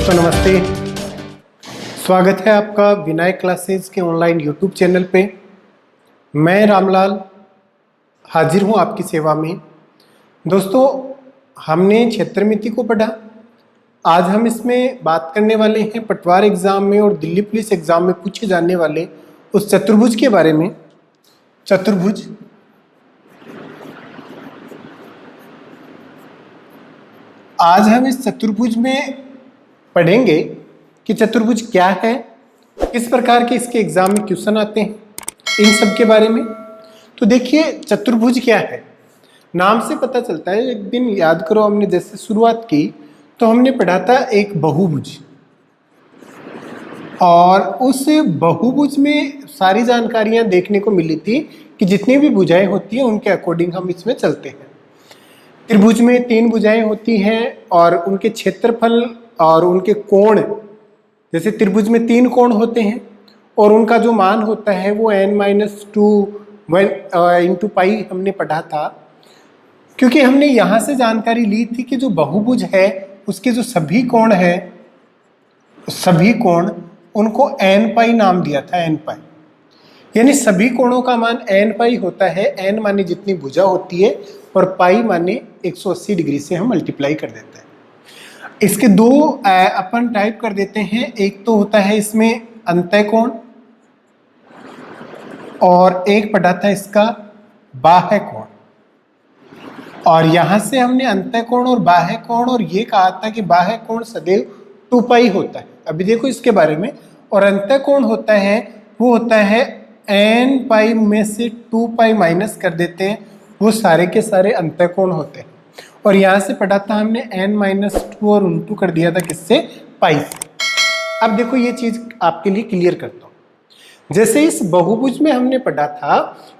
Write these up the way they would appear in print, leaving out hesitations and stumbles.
दोस्तों नमस्ते, स्वागत है आपका विनायक क्लासेस के ऑनलाइन यूट्यूब चैनल पे। मैं रामलाल हाजिर हूँ आपकी सेवा में। दोस्तों, हमने क्षेत्रमिति को पढ़ा। आज हम इसमें बात करने वाले हैं पटवार एग्जाम में और दिल्ली पुलिस एग्जाम में पूछे जाने वाले उस चतुर्भुज के बारे में। चतुर्भुज आज हम इस चतुर्भुज में पढ़ेंगे कि चतुर्भुज क्या है, किस प्रकार के इसके एग्जाम में क्वेश्चन आते हैं, इन सब के बारे में। तो देखिए, चतुर्भुज क्या है, नाम से पता चलता है। एक दिन याद करो, हमने जैसे शुरुआत की तो हमने पढ़ा था एक बहुभुज, और उस बहुभुज में सारी जानकारियां देखने को मिली थी कि जितनी भी भुजाएं होती हैं उनके अकॉर्डिंग हम इसमें चलते हैं। त्रिभुज में 3 भुजाएं होती हैं और उनके क्षेत्रफल और उनके कोण, जैसे त्रिभुज में 3 कोण होते हैं और उनका जो मान होता है वो n-2 इंटू पाई हमने पढ़ा था। क्योंकि हमने यहाँ से जानकारी ली थी कि जो बहुभुज है उसके जो सभी कोण है, सभी कोण, उनको n पाई नाम दिया था। n पाई यानी सभी कोणों का मान n पाई होता है। n माने जितनी भुजा होती है और पाई माने 180 डिग्री से हम मल्टीप्लाई कर देते हैं। इसके 2 अपन टाइप कर देते हैं। एक तो होता है इसमें अंतःकोण और एक पढ़ा था इसका बाह्य कोण। और यहां से हमने अंतःकोण और बाह्य कोण और ये कहा था कि बाह्य कोण सदैव 2 पाई होता है। अभी देखो इसके बारे में। और अंतःकोण होता है वो होता है n पाई में से 2 पाई माइनस कर देते हैं, वो सारे के सारे अंतःकोण होते हैं। और यहाँ से पढ़ा था हमने n-2 और उल्टू कर दिया था किससे, पाई से। अब देखो ये चीज आपके लिए क्लियर करता हूं। जैसे इस बहुभुज में हमने पढ़ा था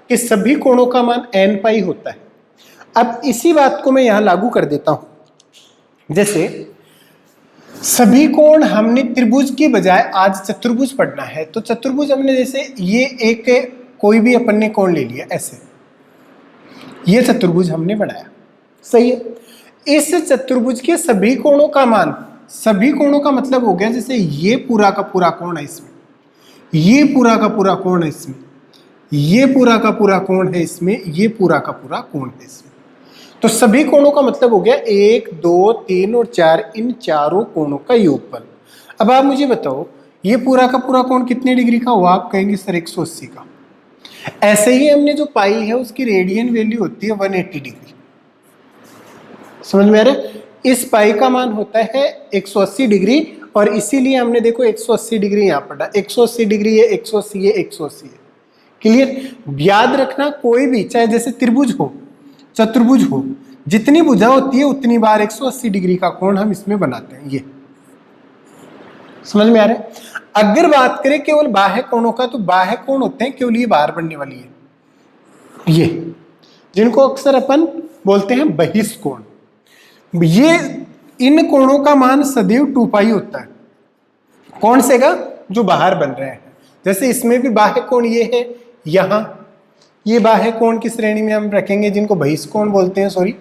कि सभी कोणों का मान n पाई होता है। अब इसी बात को मैं यहाँ लागू कर देता हूं। जैसे सभी कोण हमने त्रिभुज की बजाय आज चतुर्भुज पढ़ना है, तो चतुर्भुज हमने जैसे ये एक कोई भी अपन ने कोण ले लिया, ऐसे ये चतुर्भुज हमने बनाया, सही है। इस चतुर्भुज के सभी कोणों का मान, सभी कोणों का मतलब हो गया जैसे ये पूरा का पूरा कोण है इसमें, ये पूरा का पूरा कोण है इसमें, ये पूरा का पूरा कोण है इसमें, ये पूरा का पूरा कोण है इसमें। तो सभी कोणों का मतलब हो गया 1, 2, 3 और 4, इन चारों कोणों का योगफल। अब आप मुझे बताओ ये पूरा का पूरा कोण कितने डिग्री का हुआ? आप कहेंगे सर 180 का। ऐसे ही हमने जो पाई है उसकी रेडियन वैल्यू होती है 180 डिग्री। समझ में आ रहा है? इस पाई का मान होता है 180 डिग्री और इसीलिए हमने देखो 180 डिग्री यहाँ पढ़ा। 180 डिग्री है, 180 है, 180 है। क्लियर? याद रखना, कोई भी चाहे जैसे त्रिभुज हो, चतुर्भुज हो, जितनी भुजा होती है उतनी बार 180 डिग्री का कोण हम इसमें बनाते हैं। ये समझ में आ रहा है? अगर बात करें केवल बाह्य कोणों का, तो बाह्य कोण होते हैं केवल ये बाहर बनने वाली है, ये जिनको अक्सर अपन बोलते हैं बहिष्कोण। ये इन कोणों का मान सदैव 2 पाई होता है। कौन से का? जो बाहर बन रहे हैं। जैसे इसमें भी बाह्य कोण ये है, यहां ये बाह्य कोण की श्रेणी में हम रखेंगे जिनको बहिष्कोण बोलते हैं, सॉरी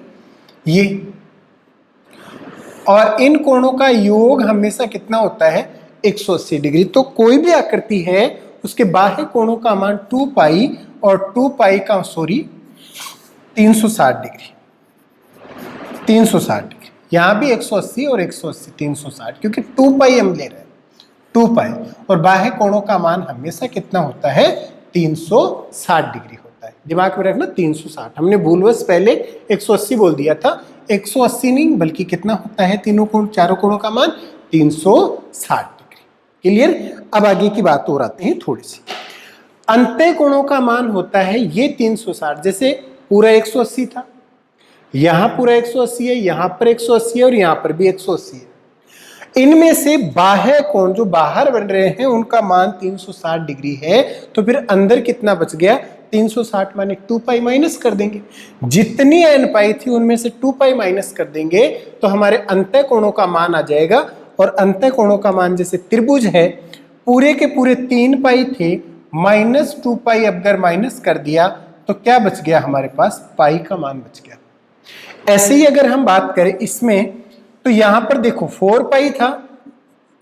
ये। और इन कोणों का योग हमेशा कितना होता है? 180 डिग्री। तो कोई भी आकृति है उसके बाह्य कोणों का मान 2 पाई और 2 पाई का 360 डिग्री, 360 डिग्री। यहां भी 180 और 180, 360, क्योंकि 2 पाई हम ले रहे हैं, 2 पाई। और बाह्य कोणों का मान हमेशा कितना होता है? 360 डिग्री होता है। दिमाग में रखना 360। हमने भूलवश पहले 180 बोल दिया था। 180 नहीं बल्कि कितना होता है? तीनों कोण, चारों कोणों का मान 360 डिग्री। क्लियर? अब आगे की बात और आते हैं थोड़ी सी। अंतः कोणों का मान होता है ये 360। जैसे पूरा 180 था, यहां पूरा 180 है, यहां पर 180 है और यहां पर भी 180 है। इनमें से बाह्य कोण जो बाहर बन रहे हैं उनका मान 360 डिग्री है। तो फिर अंदर कितना बच गया? 360 माने 2 पाई माइनस कर देंगे। जितनी n पाई थी उनमें से 2 पाई माइनस कर देंगे तो हमारे अंतः कोणों का मान आ जाएगा। और अंतः कोणों का मान, जैसे त्रिभुज है, पूरे के पूरे 3 पाई थे, माइनस 2 पाई अगर माइनस कर दिया तो क्या बच गया हमारे पास? पाई का मान बच गया। ऐसे ही अगर हम बात करें इसमें, तो यहां पर देखो 4 पाई था,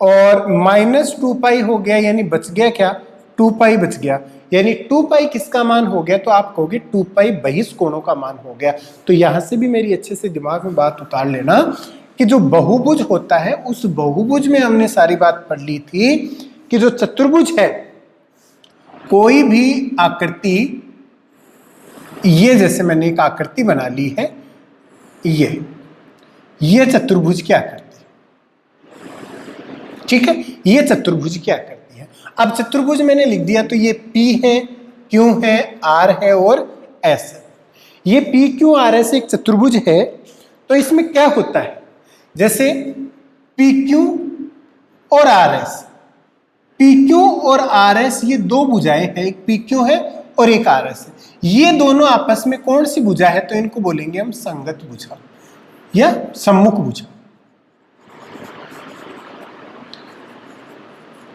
और माइनस 2 पाई हो गया, यानी बच गया क्या, 2 पाई बच गया, यानी 2 पाई किसका मान हो गया, तो आप कहोगे 2 पाई बहिष्कोणों का मान हो गया। तो यहां से भी मेरी अच्छे से दिमाग में बात उतार लेना कि जो बहुभुज होता है उस बहुभुज में हमने सारी बात पढ़ ली थी कि जो चतुर्भुज है, कोई भी आकृति, ये जैसे मैंने एक आकृति बना ली है, ये चतुर्भुज की आकृति, ठीक है, ये चतुर्भुज की आकृति है। अब चतुर्भुज मैंने लिख दिया, तो ये P है, Q है, R है और S है। ये P Q R S एक चतुर्भुज है। तो इसमें क्या होता है, जैसे PQ और RS, PQ और RS ये दो भुजाएं हैं, एक PQ है और एक RS है। ये दोनों आपस में कौन सी भुजा है, तो इनको बोलेंगे हम संगत भुजा या सम्मुख भुजा।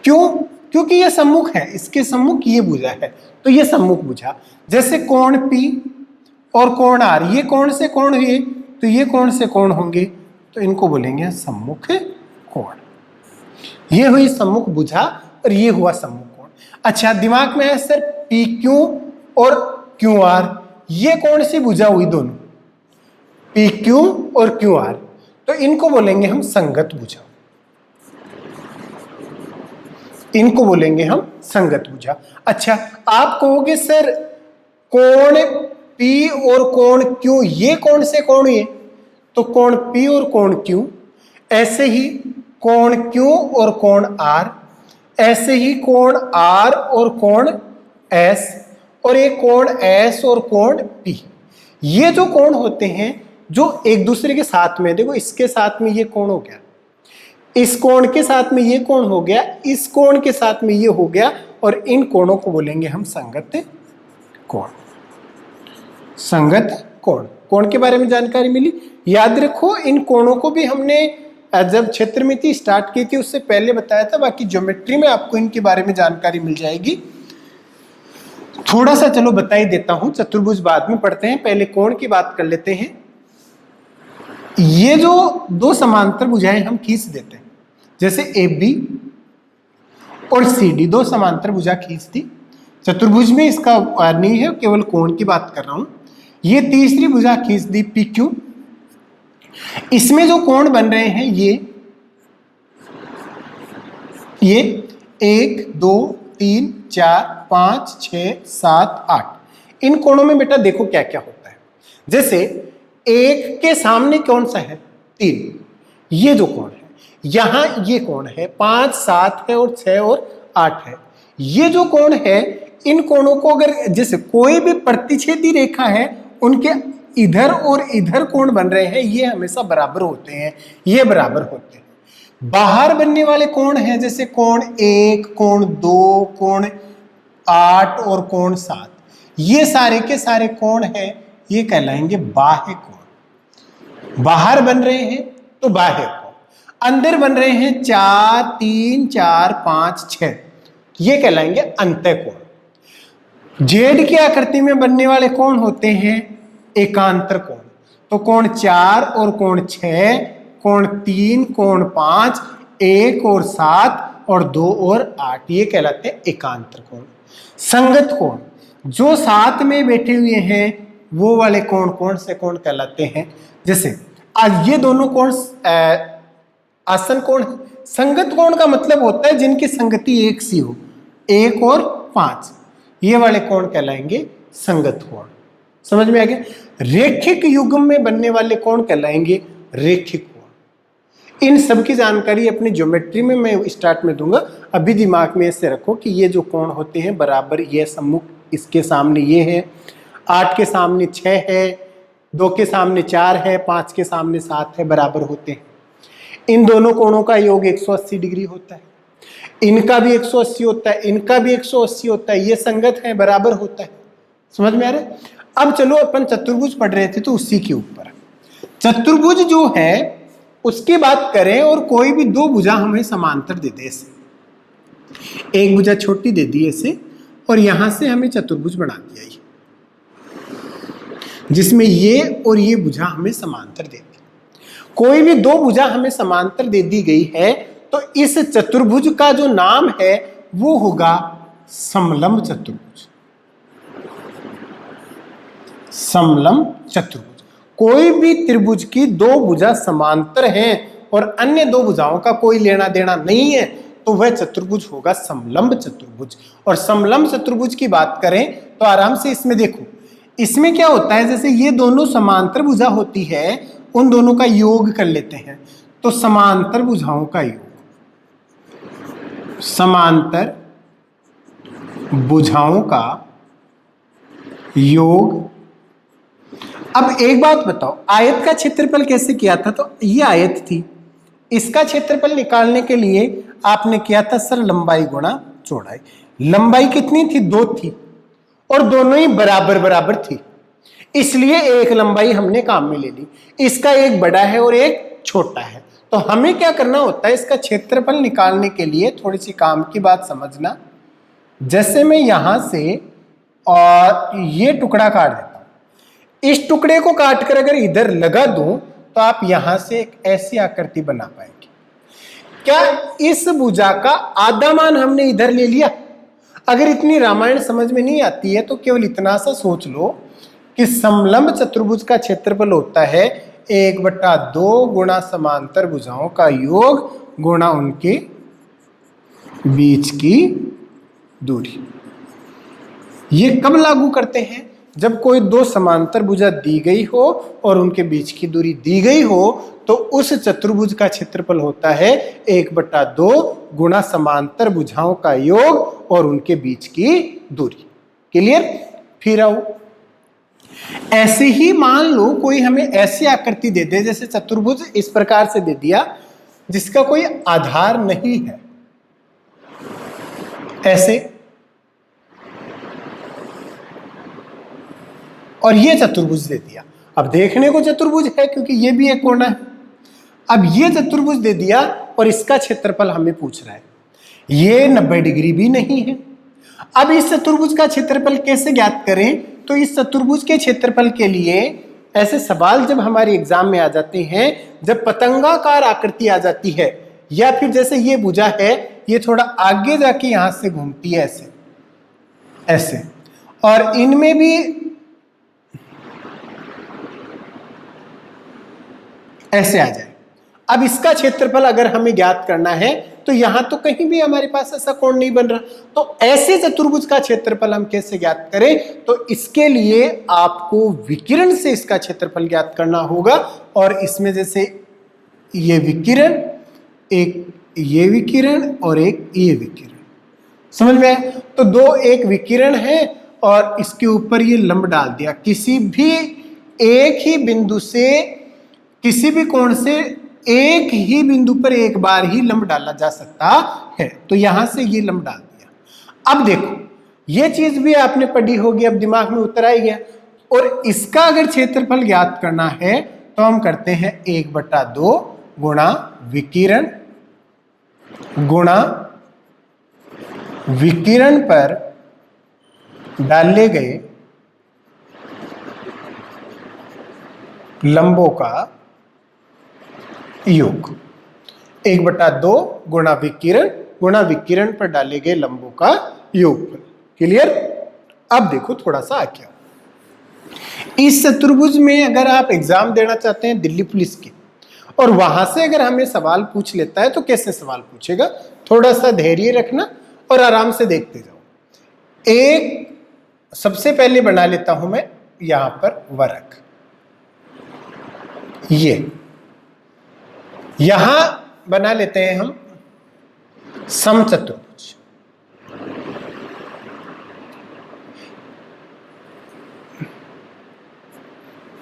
क्यों, क्योंकि ये सम्मुख है, इसके सम्मुख ये भुजा है, तो ये सम्मुख भुजा। जैसे कोण P और कोण R, ये कौन से कोण हुए, तो ये कौन से कोण होंगे, तो इनको बोलेंगे सम्मुख कोण। ये हुई सम्मुख भुजा और ये हुआ सम्मुख कोण। अच्छा, दिमाग में है सर PQ और QR, ये कौन सी भुजा हुई दोनों, PQ और QR, तो इनको बोलेंगे हम संगत भुजा, इनको बोलेंगे हम संगत भुजा। अच्छा, आप कहोगे सर कोण P और कोण Q ये कौन से कोण हुए, तो कोण P और कोण Q, ऐसे ही कोण Q और कोण R, ऐसे ही कोण R और कोण S, और एक कोण S और कोण P। ये जो कोण होते हैं जो एक दूसरे के साथ में, देखो इसके साथ में ये कोण हो गया, इस कोण के साथ में ये कोण हो गया, इस कोण के साथ में ये हो गया, और इन कोणों को बोलेंगे हम संगत कोण। संगत कोण, कोण के बारे में जानकारी मिली। याद रखो, इन कोणों को भी हमने जब क्षेत्रमिति स्टार्ट की थी उससे पहले बताया था, बाकी ज्योमेट्री में आपको इनके बारे में जानकारी मिल जाएगी। थोड़ा सा चलो बता ही देता हूं, चतुर्भुज बाद में पढ़ते हैं, पहले कोण की बात कर लेते हैं। ये जो दो समांतर भुजाएं हम खींच देते हैं, जैसे AB और CD, दो समांतर भुजा खींच दी। चतुर्भुज में इसका नहीं है, केवल कोण की बात कर रहा हूं। ये तीसरी भुजा खींच दी PQ, इसमें जो कोण बन रहे हैं ये 1 2 3 4 5 6 7 8, इन कोणों में बेटा देखो क्या क्या होता है। जैसे एक के सामने कौन सा है, 3, ये जो कोण है, यहां ये कोण है 5 7 है और 6 और 8 है। ये जो कोण है, इन कोणों को अगर जैसे कोई भी प्रतिच्छेदी रेखा है, उनके इधर और इधर कोण बन रहे हैं, ये हमेशा बराबर होते हैं, ये बराबर होते हैं। बाहर बनने वाले कोण हैं, जैसे कोण 1, कोण 2, कोण 8 और कोण 7, ये सारे के सारे कोण हैं, ये कहलाएंगे बाह्य कोण। बाहर बन रहे हैं तो बाह्य कोण, अंदर बन रहे हैं 4 3 4 5 6, ये कहलाएंगे अंतः कोण। जेड की आकृति में बनने वाले कोण होते हैं एकांतर कोण। तो कोण 4 और कोण 6, कोण 3, कोण 5, 1 और 7 और 2 और 8, ये कहलाते हैं एकांतर कोण। संगत कोण, जो साथ में बैठे हुए हैं वो वाले कोण कौन से कोण कहलाते हैं। जैसे आज ये दोनों कोण आसन कोण। संगत कोण का मतलब होता है जिनकी संगति एक सी हो, 1 और 5, ये वाले कोण कहलाएंगे संगत कोण। समझ में आ गया। रेखिक युग्म में बनने वाले कोण कहलाएंगे रेखिक कोण। इन सब की जानकारी अपनी ज्योमेट्री में मैं स्टार्ट में दूंगा, अभी दिमाग में ऐसे रखो कि ये जो कोण होते हैं बराबर, ये सम्मुख, इसके सामने ये है, 8 के सामने 6 है, 2 के सामने 4 है, 5 के सामने 7 है, बराबर होते हैं। इन दोनों कोणों का योग 180 डिग्री होता है, इनका भी 180 होता है, इनका भी 180 होता है, ये संगत है, बराबर होता है। समझ में आ रहा है। अब चलो अपन चतुर्भुज पढ़ रहे थे तो उसी के ऊपर चतुर्भुज जो है उसकी बात करें, और कोई भी दो भुजा हमें समांतर दे दे, ऐसे एक भुजा छोटी दे दी ऐसे, और यहां से हमें चतुर्भुज बना दिया ये, जिसमें ये और ये भुजा हमें समांतर दे दी। कोई भी दो भुजा हमें समांतर दे दी गई है तो इस चतुर्भुज का जो नाम है वो होगा समलंब चतुर्भुज। समलंब चतुर्भुज, कोई भी त्रिभुज की दो भुजा समांतर हैं और अन्य दो भुजाओं का कोई लेना देना नहीं है तो वह चतुर्भुज होगा समलंब चतुर्भुज। और समलंब चतुर्भुज की बात करें तो आराम से इसमें देखो, इसमें क्या होता है, जैसे ये दोनों समांतर भुजा होती है, उन दोनों का योग कर लेते हैं। तो समांतर भुजाओं का योग, समांतर भुजाओं का योग। अब एक बात बताओ, आयत का क्षेत्रफल कैसे किया था? तो ये आयत थी, इसका क्षेत्रफल निकालने के लिए आपने किया था सर लंबाई गुणा चौड़ाई। लंबाई कितनी थी? 2 थी और दोनों ही बराबर बराबर थी, इसलिए एक लंबाई हमने काम में ले ली। इसका एक बड़ा है और एक छोटा है, तो हमें क्या करना होता है, इसका क्षेत्रफल निकालने के लिए थोड़ी सी काम की बात समझना। जैसे मैं यहां से और ये टुकड़ा काट देता हूं, इस टुकड़े को काटकर अगर इधर लगा दूं तो आप यहां से एक ऐसी आकृति बना पाएंगे। क्या इस भुजा का आधा मान हमने इधर ले लिया? अगर इतनी रामायण समझ में नहीं आती है तो केवल इतना सा सोच लो कि समलंब चतुर्भुज का क्षेत्रफल होता है 1/2 गुणा समांतर भुजाओं का योग गुणा उनके बीच की दूरी। ये कब लागू करते हैं? जब कोई दो समांतर भुजा दी गई हो और उनके बीच की दूरी दी गई हो तो उस चतुर्भुज का क्षेत्रफल होता है 1/2 गुणा समांतर भुजाओं का योग और उनके बीच की दूरी। क्लियर? फिर आओ, ऐसे ही मान लो कोई हमें ऐसी आकृति दे दे, जैसे चतुर्भुज इस प्रकार से दे दिया जिसका कोई आधार नहीं है, ऐसे, और ये चतुर्भुज दे दिया। अब देखने को चतुर्भुज है क्योंकि ये भी एक कोना है। अब ये चतुर्भुज दे दिया और इसका क्षेत्रफल हमें पूछ रहा है, ये 90 डिग्री भी नहीं है। अब इस चतुर्भुज का क्षेत्रफल कैसे ज्ञात करें? तो इस चतुर्भुज के क्षेत्रफल के लिए ऐसे सवाल जब हमारे एग्जाम में आ जाते हैं, जब पतंगाकार आकृति आ जाती है, या फिर जैसे ये भुजा है, ये थोड़ा आगे जाके यहां से घूमती है ऐसे ऐसे, और इनमें भी ऐसे आ जाए। अब इसका क्षेत्रफल अगर हमें ज्ञात करना है तो यहां तो कहीं भी हमारे पास ऐसा कोण नहीं बन रहा, तो ऐसे चतुर्भुज का क्षेत्रफल हम कैसे ज्ञात करें? तो इसके लिए आपको विकिरण से इसका क्षेत्रफल ज्ञात करना होगा। और इसमें जैसे ये विकिरण, एक ये विकिरण और एक ये विकिरण, समझ में आए? तो दो एक विकिरण है और इसके ऊपर ये लंब डाल दिया। किसी भी एक ही बिंदु से, किसी भी कोण से एक ही बिंदु पर एक बार ही लंब डाला जा सकता है, तो यहां से ये लंब डाल दिया। अब देखो, ये चीज भी आपने पढ़ी होगी, अब दिमाग में उतर आई है। और इसका अगर क्षेत्रफल ज्ञात करना है तो हम करते हैं 1/2 गुणा विकिरण गुणा विकिरण पर डाले गए लंबों का योग। 1/2 गुणा विकिरण पर डाले गए लंबों का योग। क्लियर? अब देखो थोड़ा सा आगे आओ। इस चतुर्भुज में अगर आप एग्जाम देना चाहते हैं दिल्ली पुलिस की, और वहां से अगर हमें सवाल पूछ लेता है तो कैसे सवाल पूछेगा, थोड़ा सा धैर्य रखना और आराम से देखते जाओ। एक सबसे पहले बना लेता हूं मैं यहां पर वर्ग, ये यहां बना लेते हैं हम समचतुर्भुज।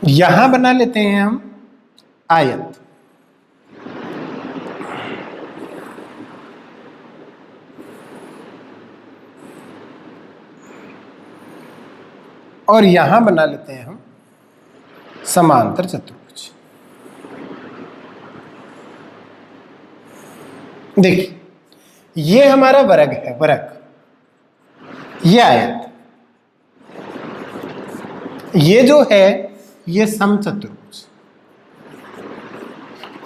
यहां बना लेते हैं हम आयत। और यहां बना लेते हैं हम समांतर चतुर्भुज। देखिए, ये हमारा वर्ग है, वर्ग, ये आयत, ये जो है ये समचतुर्भुज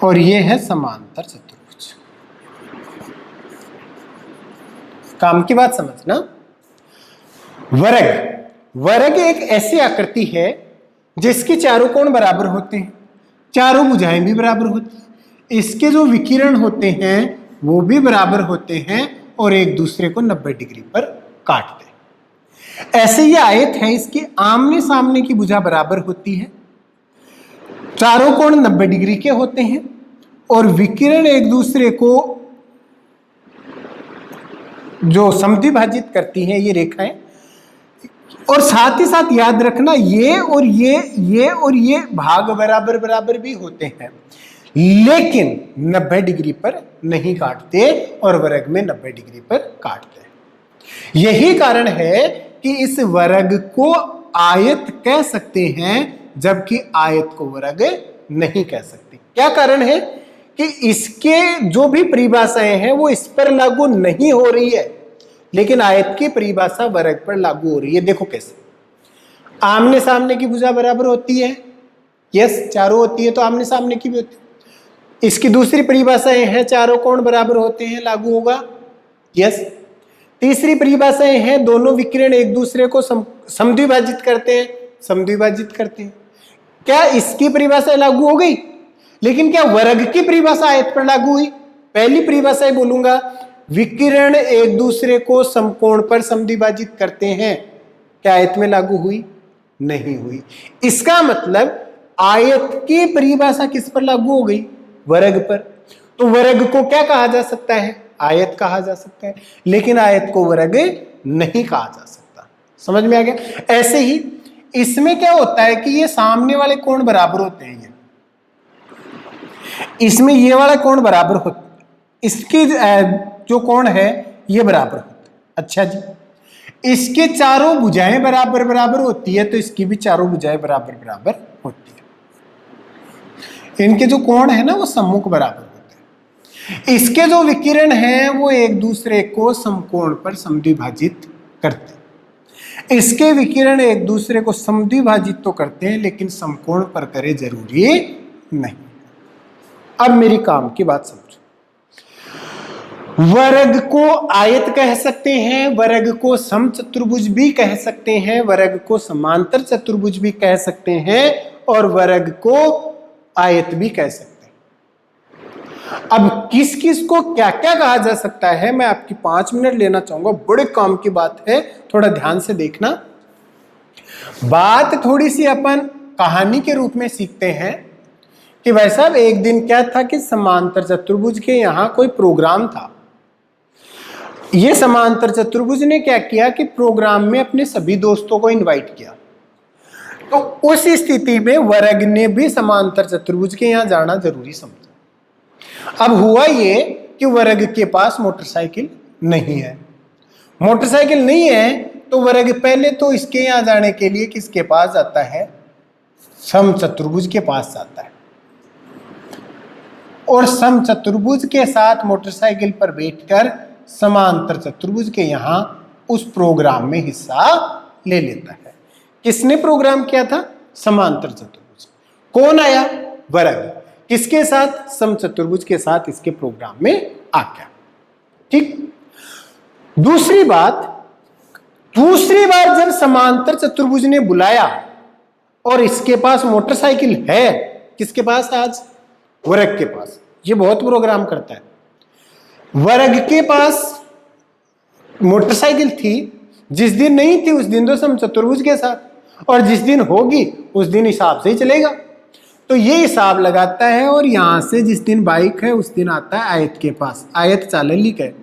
और ये है समांतर चतुर्भुज। काम की बात समझना। वर्ग, वर्ग एक ऐसी आकृति है जिसके चारों कोण बराबर होते हैं, चारों भुजाएं भी बराबर होती हैं, इसके जो विकिरण होते हैं वो भी बराबर होते हैं और एक दूसरे को 90 डिग्री पर काटते हैं। ऐसे ये आयत है, इसके आमने सामने की भुजा बराबर होती है, चारों कोण 90 डिग्री के होते हैं और विकिरण एक दूसरे को जो समद्विभाजित करती हैं ये रेखाएं, और साथ ही साथ याद रखना ये और ये भाग बराबर बराबर भी होते हैं, लेकिन 90 डिग्री पर नहीं काटते और वर्ग में 90 डिग्री पर काटते हैं। यही कारण है कि इस वर्ग को आयत कह सकते हैं जबकि आयत को वर्ग नहीं कह सकते। क्या कारण है कि इसके जो भी परिभाषाएं हैं वो इस पर लागू नहीं हो रही है, लेकिन आयत की परिभाषा वर्ग पर लागू हो रही है। देखो कैसे, आमने सामने की भुजा बराबर होती है, यस, चारों होती है तो आमने सामने की भी होती है। इसकी दूसरी परिभाषाएं हैं, चारों कोण बराबर होते हैं, लागू होगा, यस। तीसरी परिभाषाएं हैं, दोनों विकिरण एक दूसरे को समद्विभाजित करते हैं, समद्विभाजित करते हैं। क्या इसकी परिभाषा लागू हो गई? लेकिन क्या वर्ग की परिभाषा आयत पर लागू हुई? पहली परिभाषा बोलूंगा, विकिरण एक दूसरे को समकोण पर समद्विभाजित करते हैं, क्या आयत में लागू हुई? नहीं हुई। इसका मतलब आयत की परिभाषा किस पर लागू हो गई? वर्ग पर। तो वर्ग को क्या कहा जा सकता है? आयत कहा जा सकता है, लेकिन आयत को वर्ग नहीं कहा जा सकता। समझ में आ गया? ऐसे ही इसमें क्या होता है कि ये सामने वाले कोण बराबर होते हैं, इसमें ये वाला कोण बराबर होता है, इसकी जो कोण है ये बराबर होता है। अच्छा जी, इसके चारों भुजाएं बराबर बराबर होती है तो इसकी भी चारों भुजाएं बराबर बराबर होती है। इनके जो कोण है ना वो सम्मुख बराबर होते हैं। इसके जो विकिरण है वो एक दूसरे को समकोण पर समद्विभाजित करते हैं। इसके विकिरण एक दूसरे को समद्विभाजित तो करते हैं लेकिन समकोण पर करे जरूरी नहीं। अब मेरी काम की बात समझो। वर्ग को आयत कह सकते हैं, वर्ग को समचतुर्भुज भी कह सकते हैं, वर्ग को समांतर चतुर्भुज भी कह सकते हैं और वर्ग को आयत भी कह सकते हैं। अब किस किस को क्या क्या कहा जा सकता है मैं आपकी 5 मिनट लेना चाहूंगा, बड़े काम की बात है, थोड़ा ध्यान से देखना। बात थोड़ी सी अपन कहानी के रूप में सीखते हैं कि भाई साहब एक दिन क्या था कि समांतर चतुर्भुज के यहां कोई प्रोग्राम था। ये समांतर चतुर्भुज ने क्या किया कि प्रोग्राम में अपने सभी दोस्तों को इनवाइट किया। तो उस स्थिति में वर्ग ने भी समांतर चतुर्भुज के यहां जाना जरूरी समझा। अब हुआ ये कि वर्ग के पास मोटरसाइकिल नहीं है, मोटरसाइकिल नहीं है तो वर्ग पहले तो इसके यहां जाने के लिए किसके पास जाता है? समचतुर्भुज के पास जाता है और समचतुर्भुज के साथ मोटरसाइकिल पर बैठकर समांतर चतुर्भुज के यहां उस प्रोग्राम में हिस्सा ले लेता है। किसने प्रोग्राम किया था? समांतर चतुर्भुज। कौन आया? वर्ग। किसके साथ? समचतुर्भुज के साथ इसके प्रोग्राम में आ गया। ठीक। दूसरी बार जब समांतर चतुर्भुज ने बुलाया और इसके पास मोटरसाइकिल है, किसके पास आज? वर्ग के पास। ये बहुत प्रोग्राम करता है। वर्ग के पास मोटरसाइकिल थी, जिस दिन नहीं थी उस दिन तो समचतुर्भुज के साथ, और जिस दिन होगी उस दिन हिसाब से ही चलेगा। तो ये हिसाब लगाता है और यहां से जिस दिन बाइक है उस दिन आता है आयत के पास, आयत चालन लिख है,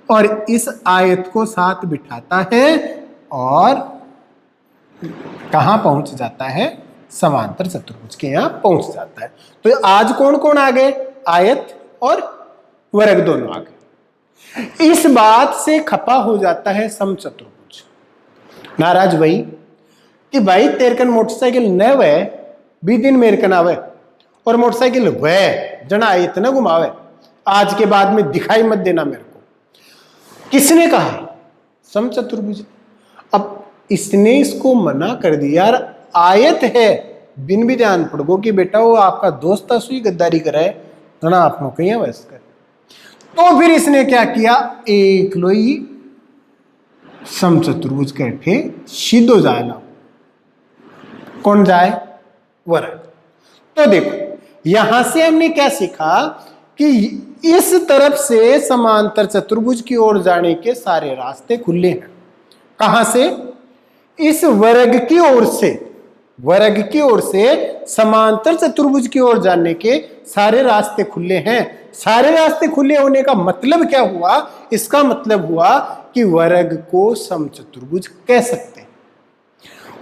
और इस आयत को साथ बिठाता है और कहां पहुंच जाता है? समांतर चतुर्भुज के यहां पहुंच जाता है। तो आज कौन कौन आ गए? आयत और वर्ग दोनों आ गए। इस बात से खपा हो जाता है समचतुर्भुज, नाराज भाई कि भाई तेरे कन मोटरसाइकिल न वे बी दिन मेरे कन आवे और मोटरसाइकिल वे जना आयत न घुमावे, आज के बाद में दिखाई मत देना मेरे को। किसने कहा? समचतुर्भुज। अब इसने इसको मना कर दिया, यार आयत है, बिन भी ध्यान पड़गो कि बेटा वो आपका दोस्त सुई गद्दारी कराए जना आप कहीं वैस कर। तो फिर इसने क्या किया? एक लोई समचतुर्भुज कैठे सीधो जायला कौन जाए वर्ग। तो देखो यहां से हमने क्या सीखा कि इस तरफ से समांतर चतुर्भुज की ओर जाने के सारे रास्ते खुले हैं। कहां से? इस वर्ग की ओर से, वर्ग की ओर से समांतर चतुर्भुज की ओर जाने के सारे रास्ते खुले हैं। सारे रास्ते खुले होने का मतलब क्या हुआ? इसका मतलब हुआ कि वर्ग को समचतुर्भुज कह सकते हैं,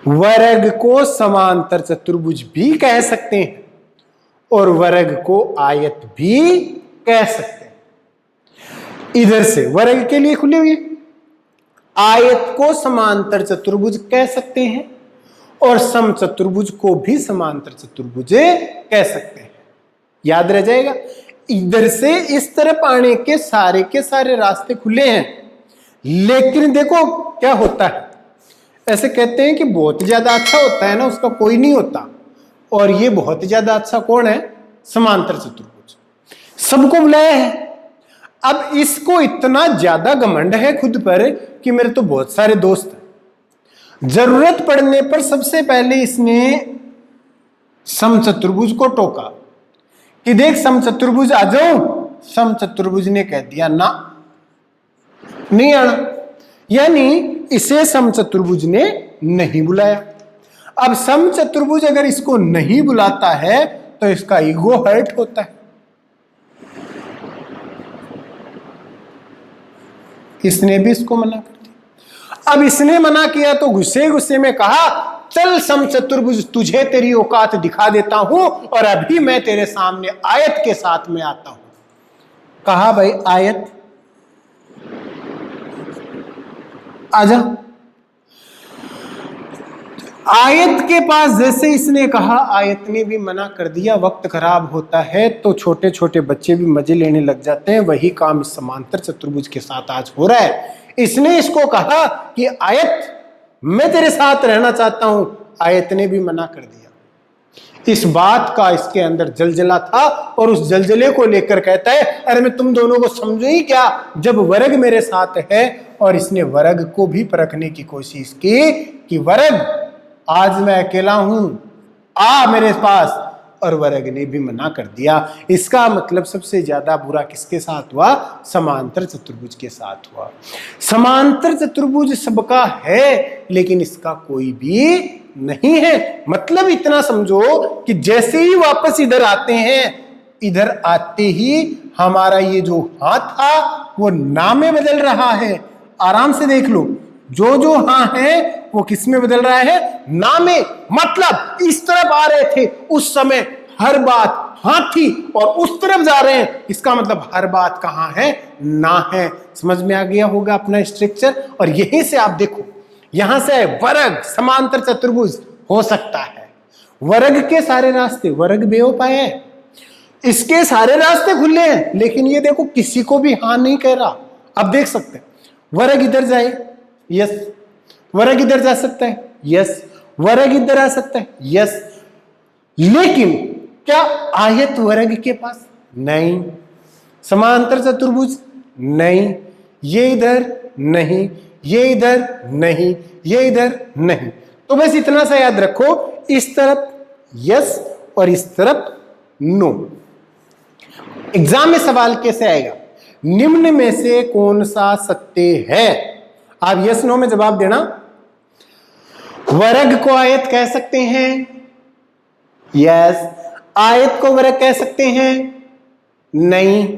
वर्ग को समांतर चतुर्भुज भी कह सकते हैं और वर्ग को आयत भी कह सकते हैं। इधर से वर्ग के लिए खुली हुई, आयत को समांतर चतुर्भुज कह सकते हैं और समचतुर्भुज को भी समांतर चतुर्भुज कह सकते हैं। याद रह जाएगा। इधर से इस तरफ आने के सारे रास्ते खुले हैं। लेकिन देखो क्या होता है, ऐसे कहते हैं कि बहुत ज्यादा अच्छा होता है ना उसका कोई नहीं होता, और ये बहुत ज्यादा अच्छा कौन है? समांतर चतुर्भुज। सबको बुलाया है। अब इसको इतना ज्यादा घमंड है खुद पर कि मेरे तो बहुत सारे दोस्त हैं। जरूरत पड़ने पर सबसे पहले इसने समचतुर्भुज को टोका कि देख समचतुर्भुज आ जाओ। समचतुर्भुज ने कह दिया ना, नहीं आना, यानी इसे समचतुर्भुज ने नहीं बुलाया। अब समचतुर्भुज अगर इसको नहीं बुलाता है तो इसका ईगो हर्ट होता है। इसने भी इसको मना कर दिया। अब इसने मना किया तो गुस्से गुस्से में कहा चल समचतुर्भुज तुझे तेरी औकात दिखा देता हूं और अभी मैं तेरे सामने आयत के साथ में आता हूं। कहा भाई आयत आजा। आयत के पास जैसे इसने कहा आयत ने भी मना कर दिया। वक्त खराब होता है तो छोटे छोटे बच्चे भी मजे लेने लग जाते हैं। वही काम इस समांतर चतुर्भुज के साथ आज हो रहा है। इसने इसको कहा कि आयत मैं तेरे साथ रहना चाहता हूं। आयत ने भी मना कर दिया। इस बात का इसके अंदर जलजला था और उस जलजले को लेकर कहता है अरे मैं तुम दोनों को समझू ही क्या जब वर्ग मेरे साथ है। और इसने वर्ग को भी परखने की कोशिश की कि वर्ग आज मैं अकेला हूं, आ मेरे पास। और वर्ग ने भी मना कर दिया। इसका मतलब सबसे ज्यादा बुरा किसके साथ हुआ? समांतर चतुर्भुज के साथ हुआ। समांतर चतुर्भुज सबका है लेकिन इसका कोई भी नहीं है। मतलब इतना समझो कि जैसे ही वापस इधर आते हैं, इधर आते ही हमारा ये जो हाथ था वो ना में बदल रहा है। आराम से देख लो, जो हाँ है वो किस में बदल रहा है? ना में। मतलब इस तरफ आ रहे थे उस समय हर बात हाँ थी और उस तरफ जा रहे हैं, इसका मतलब हर बात कहां है? ना है। समझ में आ गया होगा अपना स्ट्रक्चर। और यहीं से आप देखो, यहां से वर्ग समांतर चतुर्भुज हो सकता है। वर्ग के सारे रास्ते, वर्ग बेउपाय है, इसके सारे रास्ते खुले हैं, लेकिन ये देखो किसी को भी हाँ नहीं कह रहा। अब देख सकते हैं वर्ग इधर जाए, यस। वर्ग इधर जा सकता है, यस। वर्ग इधर आ सकता है, यस। लेकिन क्या आयत वर्ग के पास? नहीं। समांतर चतुर्भुज? नहीं। ये इधर नहीं, ये इधर नहीं, ये इधर नहीं। तो बस इतना सा याद रखो, इस तरफ यस और इस तरफ नो। एग्जाम में सवाल कैसे आएगा? निम्न में से कौन सा सत्य है? आप यस नो में जवाब देना। वर्ग को आयत कह सकते हैं, यस। आयत को वर्ग कह सकते हैं, नहीं।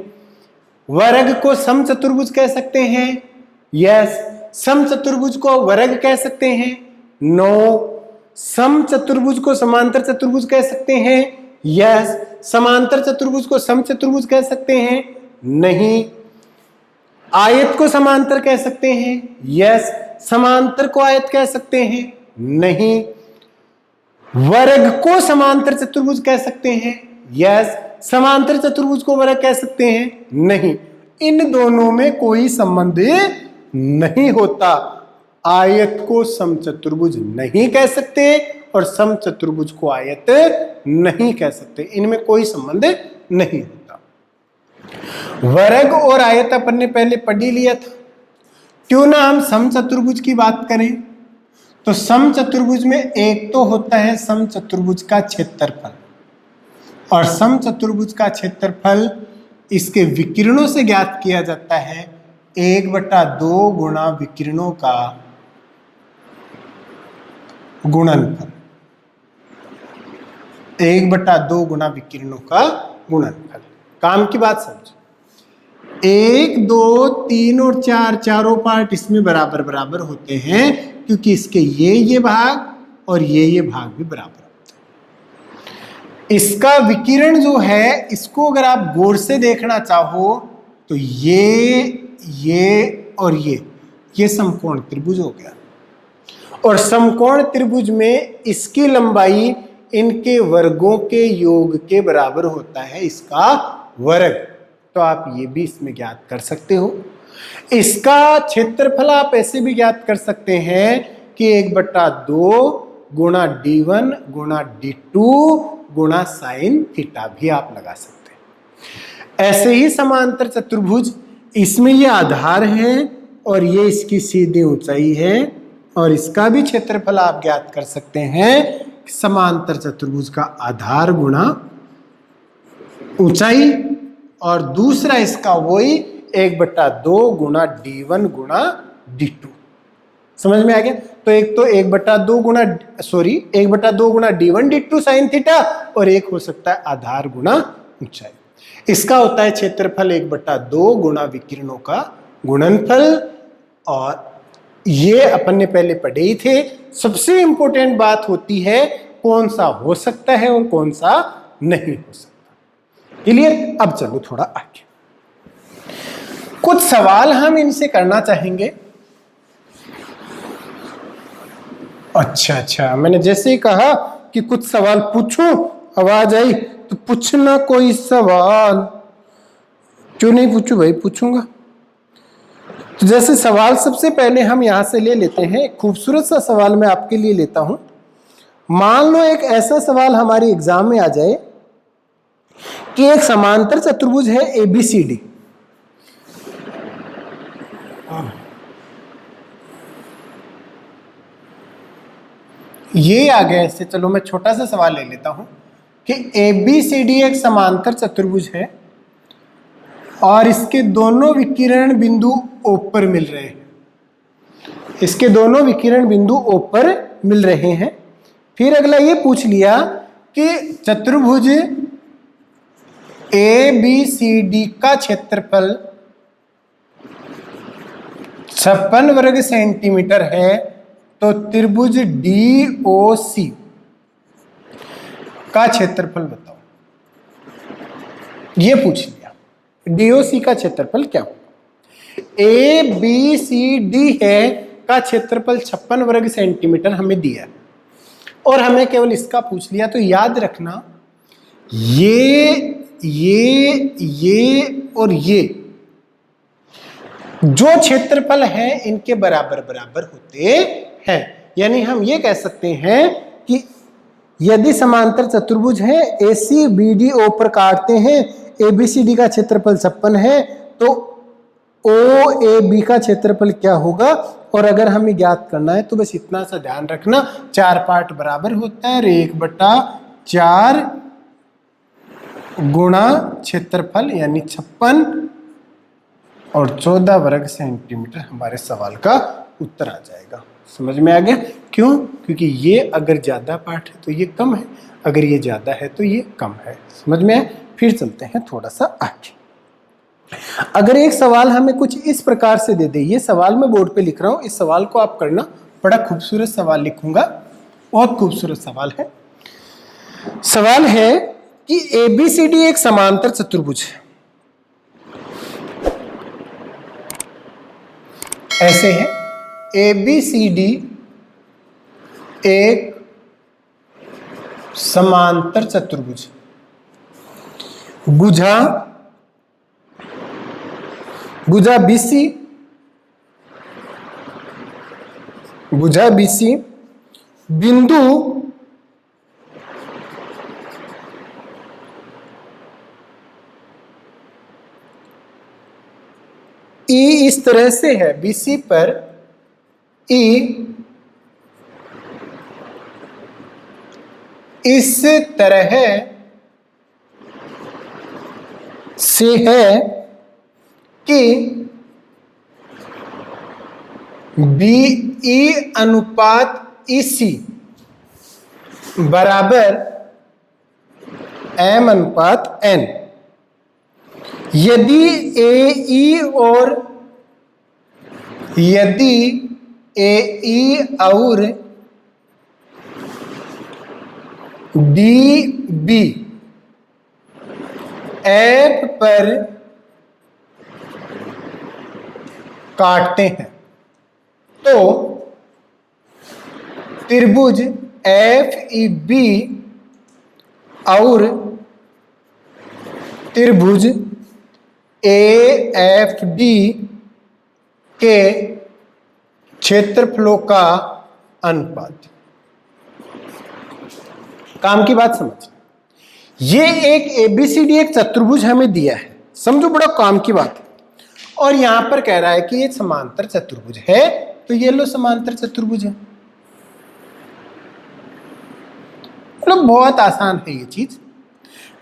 वर्ग को समचतुर्भुज कह सकते हैं, यस। समचतुर्भुज को वर्ग कह सकते हैं, नो। समचतुर्भुज को समांतर चतुर्भुज कह सकते हैं, यस। समांतर चतुर्भुज को समचतुर्भुज कह सकते हैं, नहीं। आयत को समांतर कह सकते हैं, यस। समांतर को आयत कह सकते हैं, नहीं। वर्ग को समांतर चतुर्भुज कह सकते हैं, यस। समांतर चतुर्भुज को वर्ग कह सकते हैं, नहीं। इन दोनों में कोई संबंध नहीं होता। आयत को समचतुर्भुज नहीं कह सकते और समचतुर्भुज को आयत नहीं कह सकते। इनमें कोई संबंध नहीं होता। वर्ग और आयत अपन ने पहले पढ़ ही लिया था। क्यों ना हम समचतुर्भुज की बात करें, तो समचतुर्भुज में एक तो होता है समचतुर्भुज का क्षेत्रफल, और समचतुर्भुज का क्षेत्रफल इसके विकिरणों से ज्ञात किया जाता है 1/2 गुणा विकिरणों का गुणनफल। 1/2 गुणा विकिरणों का गुणनफल। काम की बात समझो, 1, 2, 3 और 4 चारों पार्ट इसमें बराबर बराबर होते हैं, क्योंकि इसके ये भाग और ये भाग भी बराबर होते हैं। इसका विकिरण जो है, इसको अगर आप गौर से देखना चाहो तो ये और ये समकोण त्रिभुज हो गया, और समकोण त्रिभुज में इसकी लंबाई इनके वर्गों के योग के बराबर होता है, इसका वर्ग। तो आप ये भी इसमें ज्ञात कर सकते हो। इसका क्षेत्रफल आप ऐसे भी ज्ञात कर सकते हैं कि 1/2 गुणा d1 गुणा d2 गुणा साइन थीटा भी आप लगा सकते हैं। ऐसे ही समांतर चतुर्भुज, इसमें ये आधार है और ये इसकी सीधी ऊंचाई है, और इसका भी क्षेत्रफल आप ज्ञात कर सकते हैं। समांतर चतुर्भुज का आधार गुणा ऊंचाई, और दूसरा इसका वही 1/2 गुणा d1 गुणा d2। समझ में आ गया? तो एक तो 1/2 गुणा d1 d2 साइन थीटा, और एक हो सकता है आधार गुणा ऊंचाई। इसका होता है क्षेत्रफल 1/2 गुणा विकिरणों का गुणनफल, और ये अपन ने पहले पढ़े ही थे। सबसे इंपॉर्टेंट बात होती है कौन सा हो सकता है और कौन सा नहीं हो सकता। क्लियर? अब चलो थोड़ा आगे, कुछ सवाल हम इनसे करना चाहेंगे। अच्छा, मैंने जैसे ही कहा कि कुछ सवाल पूछो, आवाज आई तो पूछना कोई सवाल। क्यों नहीं पूछू भाई, पूछूंगा। तो जैसे सवाल सबसे पहले हम यहां से ले लेते हैं, एक खूबसूरत सा सवाल मैं आपके लिए लेता हूं। मान लो एक ऐसा सवाल हमारे एग्जाम में आ जाए कि एक समांतर चतुर्भुज है ABCD, ये आ गया इससे। चलो मैं छोटा सा सवाल ले लेता हूं कि ABCD एक समांतर चतुर्भुज है और इसके दोनों विकिरण बिंदु O पर मिल रहे हैं। इसके दोनों विकिरण बिंदु O पर मिल रहे हैं। फिर अगला ये पूछ लिया कि चतुर्भुज ABCD का क्षेत्रफल 56 वर्ग सेंटीमीटर है, तो त्रिभुज DOC का क्षेत्रफल बताओ। ये पूछ लिया, DOC का क्षेत्रफल क्या होगा। ABCD है का क्षेत्रफल 56 वर्ग सेंटीमीटर हमें दिया, और हमें केवल इसका पूछ लिया। तो याद रखना, ये और ये जो क्षेत्रफल है इनके बराबर बराबर होते हैं। यानी हम ये कह सकते हैं कि यदि समांतर चतुर्भुज है, ACBD पर काटते हैं, ABCD का क्षेत्रफल 56 है, तो OAB का क्षेत्रफल क्या होगा। और अगर हमें ज्ञात करना है तो बस इतना सा ध्यान रखना, 4 पार्ट बराबर होता है, 1/4 गुणा क्षेत्रफल यानी 56 और 14 वर्ग सेंटीमीटर हमारे सवाल का उत्तर आ जाएगा। समझ में आ गया? क्यों? क्योंकि ये अगर ज्यादा पार्ट है तो ये कम है, अगर ये ज्यादा है तो ये कम है। समझ में आए? फिर चलते हैं थोड़ा सा आगे। अगर एक सवाल हमें कुछ इस प्रकार से दे दे, ये सवाल मैं बोर्ड पे लिख रहा हूं, इस सवाल को आप करना। बड़ा खूबसूरत सवाल लिखूंगा, बहुत खूबसूरत सवाल है। सवाल है कि ABCD एक समांतर चतुर्भुज है। ऐसे है, ABCD एक समांतर चतुर्भुज, भुजा BC बिंदु ई इस तरह से है, BC पर ई इस तरह से है कि BE अनुपात EC बराबर M अनुपात N। यदि AE और DB F पर काटते हैं तो त्रिभुज FEB और त्रिभुज AFD के क्षेत्रफलों का अनुपात। काम की बात समझ, ये एक ABCD एक चतुर्भुज हमें दिया है, समझो बड़ा काम की बात है। और यहां पर कह रहा है कि ये समांतर चतुर्भुज है, तो ये लो समांतर चतुर्भुज है। मतलब बहुत आसान है ये चीज।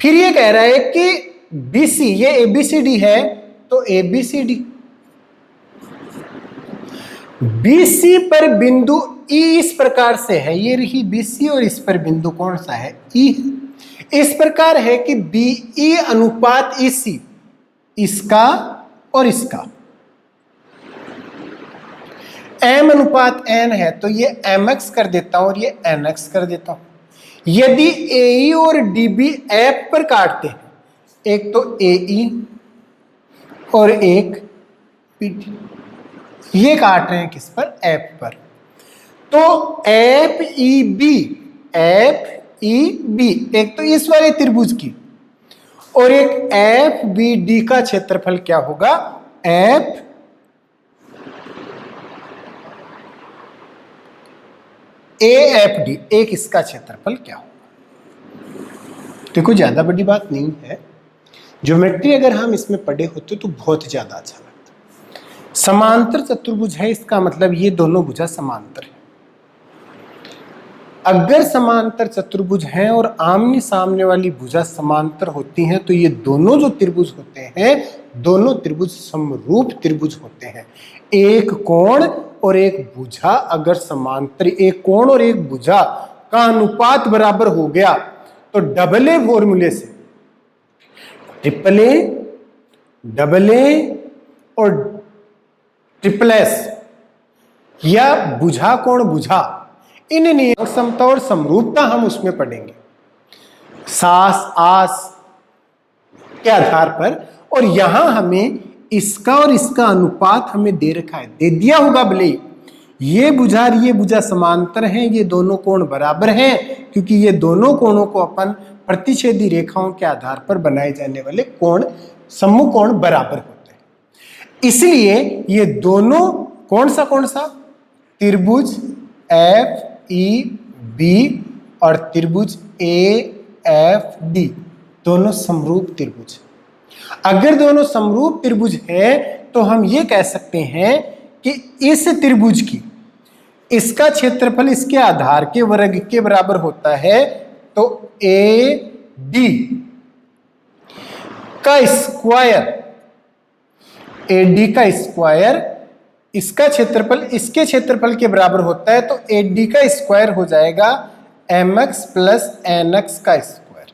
फिर ये कह रहा है कि BC ये ABCD है, तो ABCD BC पर बिंदु E इस प्रकार से है, ये रही BC और इस पर बिंदु कौन सा है, E। इस प्रकार है कि BE अनुपात EC इसका और इसका, M अनुपात N है तो ये MX कर देता हूं और ये NX कर देता हूं। यदि AE और DB F पर काटते हैं, एक तो AE और एक PD, ये काट रहे हैं किस पर, F पर, तो FEB एक तो इस वाले त्रिभुज की और एक FBD का क्षेत्रफल क्या होगा, AFD एक इसका क्षेत्रफल क्या होगा। देखो ज्यादा बड़ी बात नहीं है, ज्योमेट्री अगर हम इसमें पढ़े होते तो बहुत ज्यादा अच्छा लगता। समांतर चतुर्भुज है, इसका मतलब ये दोनों भुजा समांतर है। अगर समांतर चतुर्भुज हैं और आमने सामने वाली भुजा समांतर होती हैं तो ये दोनों जो त्रिभुज होते हैं, दोनों त्रिभुज समरूप त्रिभुज होते हैं। एक कोण और एक भुजा अगर समांतर, एक कोण और एक भुजा का अनुपात बराबर हो गया तो डबल ए फॉर्मूले से ट्रिपल ए, डबल ए और ट्रिपल एस या भुजा कोण भुजा, इन नियम समता और समरूपता हम उसमें पढ़ेंगे सास आस के आधार पर। और यहां हमें इसका और इसका अनुपात हमें दे रखा है, दे दिया होगा भले ये भुजा और ये भुजा समांतर हैं, ये दोनों कोण बराबर हैं, क्योंकि ये दोनों कोणों को अपन प्रतिच्छेदी रेखाओं के आधार पर बनाए जाने वाले कोण सम्मुख कोण बराबर होते हैं। इसलिए ये दोनों कौन सा त्रिभुज FEB और त्रिभुज AFD दोनों समरूप त्रिभुज। अगर दोनों समरूप त्रिभुज है तो हम ये कह सकते हैं कि इस त्रिभुज की इसका क्षेत्रफल इसके आधार के वर्ग के बराबर होता है, तो AD का स्क्वायर इसका क्षेत्रफल इसके क्षेत्रफल के बराबर होता है, तो AD का स्क्वायर हो जाएगा MX प्लस NX का स्क्वायर।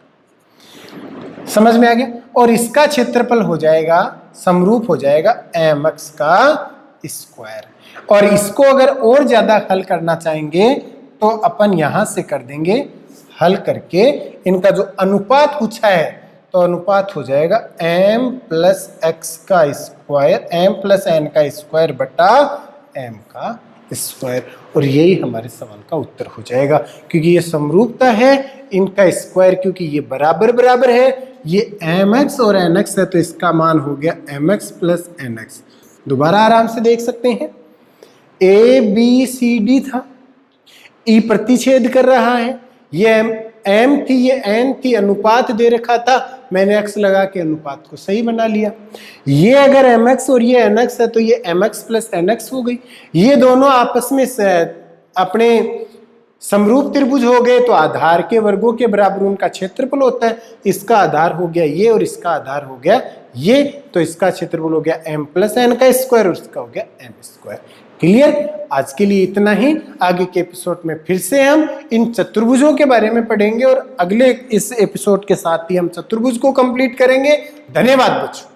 समझ में आ गया। और इसका क्षेत्रफल हो जाएगा, समरूप हो जाएगा MX का स्क्वायर। और इसको अगर और ज्यादा हल करना चाहेंगे तो अपन यहां से कर देंगे, हल करके इनका जो अनुपात पूछा है तो अनुपात हो जाएगा M प्लस X का स्क्वायर, M प्लस N का स्क्वायर बटा M का स्क्वायर। और यही हमारे सवाल का उत्तर हो जाएगा, क्योंकि ये समरूपता है, इनका स्क्वायर क्योंकि ये बराबर बराबर है, ये MX और NX है तो इसका मान हो गया MX प्लस NX। दोबारा आराम से देख सकते हैं, ABCD था, E प्रतिच्छेद कर रहा है, ये m थी, ये n थी, अनुपात दे रखा था, मैंने x लगा के अनुपात को सही बना लिया। ये अगर mx और ये nx है तो ये mx प्लस nx हो गई। ये दोनों आपस में अपने समरूप त्रिभुज हो गए, तो आधार के वर्गों के बराबर उनका क्षेत्रफल होता है। इसका आधार हो गया ये और इसका आधार हो गया ये, तो इसका क्षेत्रफल हो गया m प्लस n का स्क्वायर और इसका हो गया m स्क्वायर। क्लियर? आज के लिए इतना ही। आगे के एपिसोड में फिर से हम इन चतुर्भुजों के बारे में पढ़ेंगे और अगले इस एपिसोड के साथ ही हम चतुर्भुज को कंप्लीट करेंगे। धन्यवाद बच्चों।